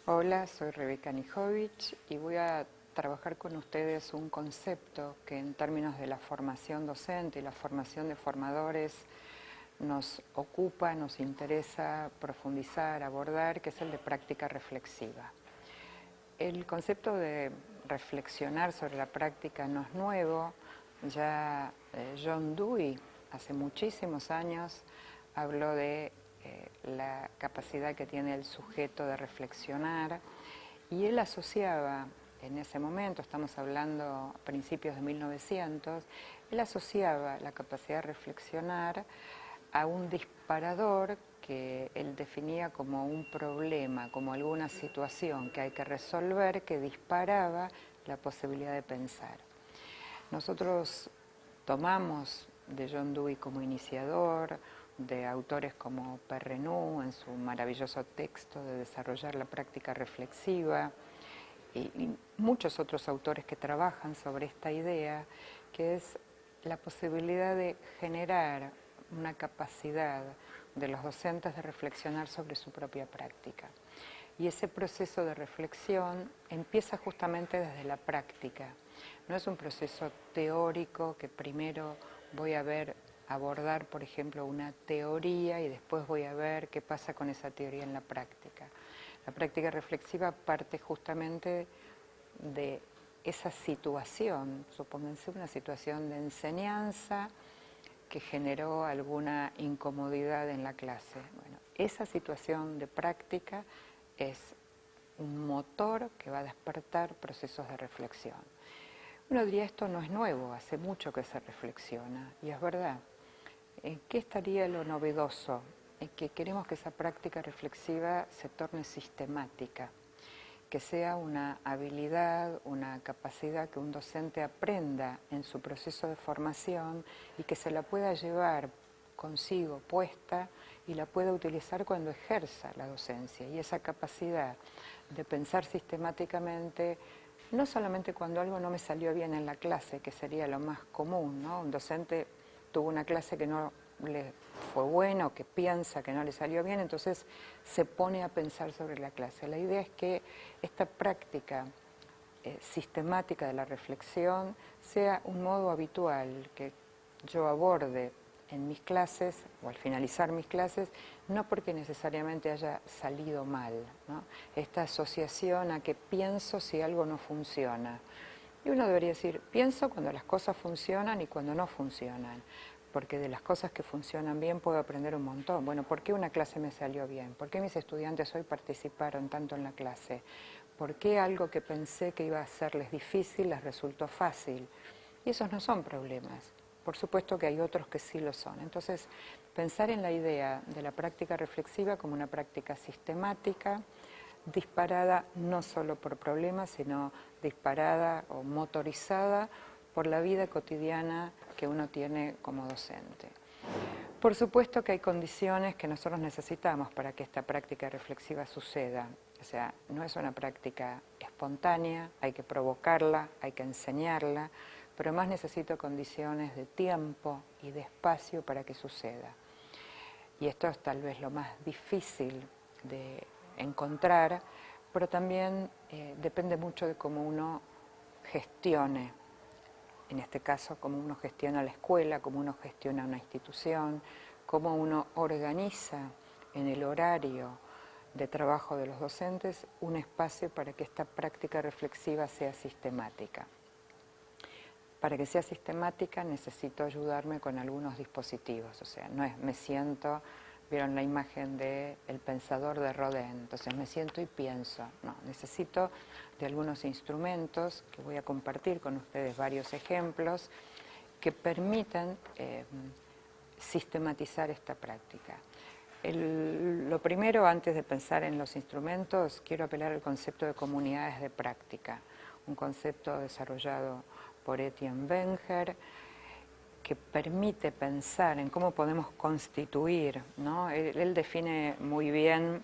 Hola, soy Rebeca Nijovic y voy a trabajar con ustedes un concepto que en términos de la formación docente y la formación de formadores nos ocupa, nos interesa profundizar, abordar, que es el de práctica reflexiva. El concepto de reflexionar sobre la práctica no es nuevo, ya John Dewey hace muchísimos años habló de la capacidad que tiene el sujeto de reflexionar y él asociaba en ese momento, estamos hablando a principios de 1900, él asociaba la capacidad de reflexionar a un disparador que él definía como un problema, como alguna situación que hay que resolver que disparaba la posibilidad de pensar. Nosotros tomamos de John Dewey como iniciador, de autores como Perrenou en su maravilloso texto de desarrollar la práctica reflexiva, y muchos otros autores que trabajan sobre esta idea, que es la posibilidad de generar una capacidad de los docentes de reflexionar sobre su propia práctica. Y ese proceso de reflexión empieza justamente desde la práctica. No es un proceso teórico que primero voy a abordar, por ejemplo, una teoría y después voy a ver qué pasa con esa teoría en la práctica. La práctica reflexiva parte justamente de esa situación, supónganse una situación de enseñanza que generó alguna incomodidad en la clase. Bueno, esa situación de práctica es un motor que va a despertar procesos de reflexión. Uno diría, esto no es nuevo, hace mucho que se reflexiona, y es verdad. ¿En qué estaría lo novedoso? En que queremos que esa práctica reflexiva se torne sistemática, que sea una habilidad, una capacidad que un docente aprenda en su proceso de formación y que se la pueda llevar consigo puesta y la pueda utilizar cuando ejerza la docencia. Y esa capacidad de pensar sistemáticamente, no solamente cuando algo no me salió bien en la clase, que sería lo más común, ¿no? Un docente tuvo una clase que no le fue buena o que piensa que no le salió bien, entonces se pone a pensar sobre la clase. La idea es que esta práctica sistemática de la reflexión sea un modo habitual que yo aborde en mis clases o al finalizar mis clases, no porque necesariamente haya salido mal, ¿no? Esta asociación a que pienso si algo no funciona. Y uno debería decir, pienso cuando las cosas funcionan y cuando no funcionan, porque de las cosas que funcionan bien puedo aprender un montón. Bueno, ¿por qué una clase me salió bien? ¿Por qué mis estudiantes hoy participaron tanto en la clase? ¿Por qué algo que pensé que iba a serles difícil les resultó fácil? Y esos no son problemas. Por supuesto que hay otros que sí lo son. Entonces, pensar en la idea de la práctica reflexiva como una práctica sistemática, disparada no solo por problemas, sino disparada o motorizada por la vida cotidiana que uno tiene como docente. Por supuesto que hay condiciones que nosotros necesitamos para que esta práctica reflexiva suceda. O sea, no es una práctica espontánea, hay que provocarla, hay que enseñarla, pero además necesito condiciones de tiempo y de espacio para que suceda. Y esto es tal vez lo más difícil de encontrar, pero también depende mucho de cómo uno gestione, en este caso, cómo uno gestiona la escuela, cómo uno gestiona una institución, cómo uno organiza en el horario de trabajo de los docentes un espacio para que esta práctica reflexiva sea sistemática. Para que sea sistemática necesito ayudarme con algunos dispositivos, o sea, no es me siento, vieron la imagen del pensador de Rodin, entonces me siento y pienso, no, necesito de algunos instrumentos que voy a compartir con ustedes varios ejemplos que permitan sistematizar esta práctica. Lo primero, antes de pensar en los instrumentos, quiero apelar al concepto de comunidades de práctica, un concepto desarrollado por Etienne Wenger, que permite pensar en cómo podemos constituir, ¿no? Él define muy bien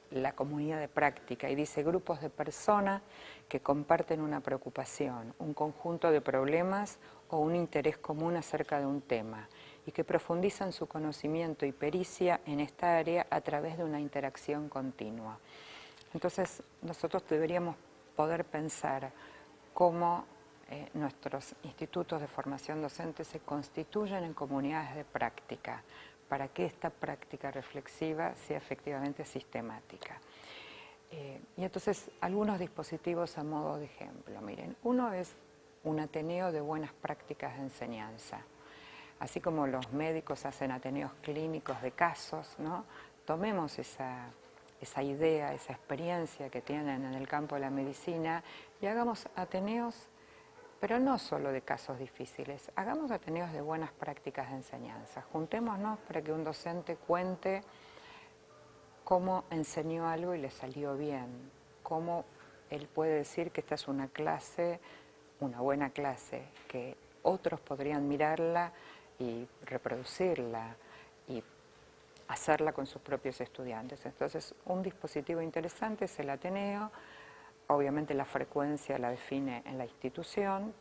la comunidad de práctica y dice grupos de personas que comparten una preocupación, un conjunto de problemas o un interés común acerca de un tema y que profundizan su conocimiento y pericia en esta área a través de una interacción continua. Entonces, nosotros deberíamos poder pensar cómo nuestros institutos de formación docente se constituyen en comunidades de práctica para que esta práctica reflexiva sea efectivamente sistemática. Y entonces, algunos dispositivos a modo de ejemplo. Miren, uno es un ateneo de buenas prácticas de enseñanza. Así como los médicos hacen ateneos clínicos de casos, ¿no? Tomemos esa idea, esa experiencia que tienen en el campo de la medicina y hagamos ateneos, pero no solo de casos difíciles, hagamos ateneos de buenas prácticas de enseñanza. Juntémonos para que un docente cuente cómo enseñó algo y le salió bien, cómo él puede decir que esta es una clase, una buena clase, que otros podrían mirarla y reproducirla y hacerla con sus propios estudiantes. Entonces, un dispositivo interesante es el Ateneo. Obviamente la frecuencia la define en la institución,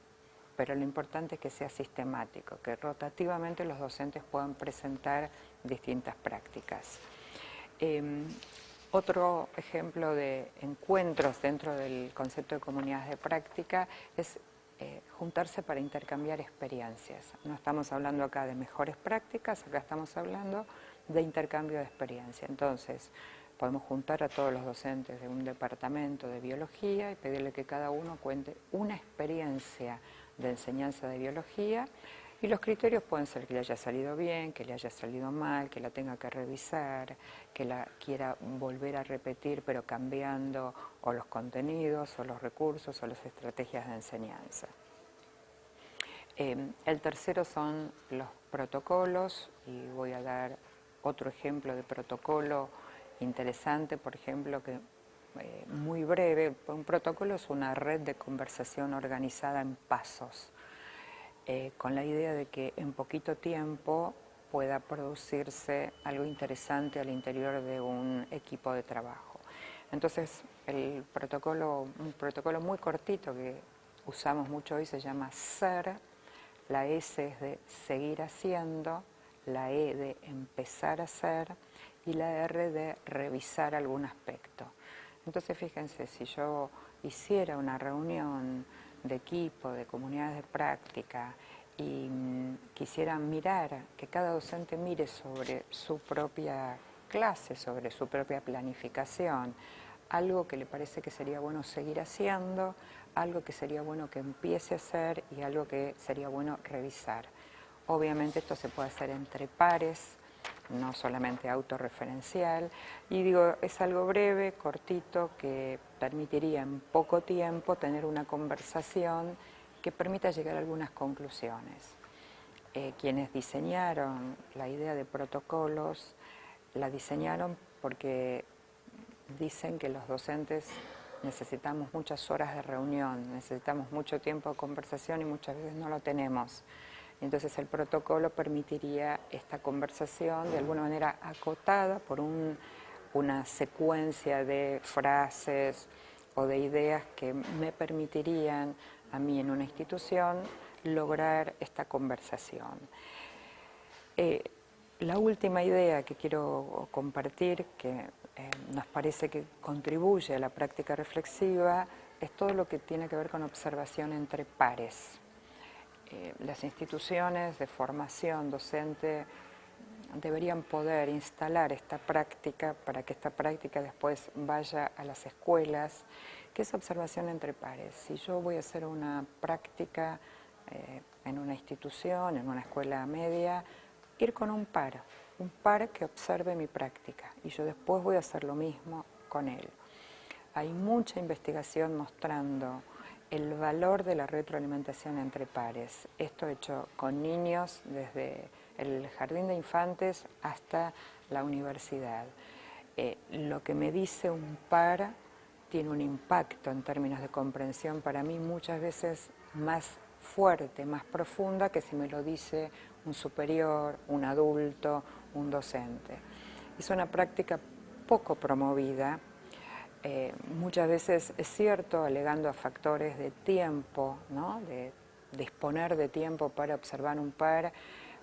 pero lo importante es que sea sistemático, que rotativamente los docentes puedan presentar distintas prácticas. Otro ejemplo de encuentros dentro del concepto de comunidades de práctica es juntarse para intercambiar experiencias. No estamos hablando acá de mejores prácticas, acá estamos hablando de intercambio de experiencia. Entonces, podemos juntar a todos los docentes de un departamento de biología y pedirle que cada uno cuente una experiencia de enseñanza de biología, y los criterios pueden ser que le haya salido bien, que le haya salido mal, que la tenga que revisar, que la quiera volver a repetir pero cambiando o los contenidos o los recursos o las estrategias de enseñanza. El tercero son los protocolos, y voy a dar otro ejemplo de protocolo interesante, por ejemplo, que muy breve. Un protocolo es una red de conversación organizada en pasos, con la idea de que en poquito tiempo pueda producirse algo interesante al interior de un equipo de trabajo. Entonces, un protocolo muy cortito que usamos mucho hoy se llama SER. La S es de seguir haciendo, la E de empezar a hacer y la R de revisar algún aspecto. Entonces, fíjense, si yo hiciera una reunión de equipo, de comunidades de práctica, y quisiera mirar, que cada docente mire sobre su propia clase, sobre su propia planificación, algo que le parece que sería bueno seguir haciendo, algo que sería bueno que empiece a hacer y algo que sería bueno revisar. Obviamente esto se puede hacer entre pares, no solamente autorreferencial, y digo, es algo breve, cortito, que permitiría en poco tiempo tener una conversación que permita llegar a algunas conclusiones. Quienes diseñaron la idea de protocolos, la diseñaron porque dicen que los docentes necesitamos muchas horas de reunión, necesitamos mucho tiempo de conversación y muchas veces no lo tenemos. Entonces el protocolo permitiría esta conversación de alguna manera acotada por una secuencia de frases o de ideas que me permitirían a mí en una institución lograr esta conversación. La última idea que quiero compartir, que nos parece que contribuye a la práctica reflexiva, es todo lo que tiene que ver con observación entre pares. Las instituciones de formación docente deberían poder instalar esta práctica para que esta práctica después vaya a las escuelas, que es observación entre pares. Si yo voy a hacer una práctica en una institución, en una escuela media, ir con un par que observe mi práctica y yo después voy a hacer lo mismo con él. Hay mucha investigación mostrando el valor de la retroalimentación entre pares. Esto hecho con niños desde el jardín de infantes hasta la universidad. Lo que me dice un par tiene un impacto en términos de comprensión para mí muchas veces más fuerte, más profunda que si me lo dice un superior, un adulto, un docente. Es una práctica poco promovida. Muchas veces es cierto, alegando a factores de tiempo, ¿no? De disponer de tiempo para observar un par,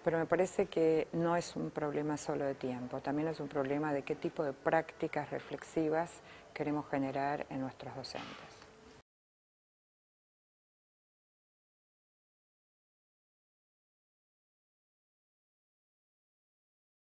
pero me parece que no es un problema solo de tiempo, también es un problema de qué tipo de prácticas reflexivas queremos generar en nuestros docentes.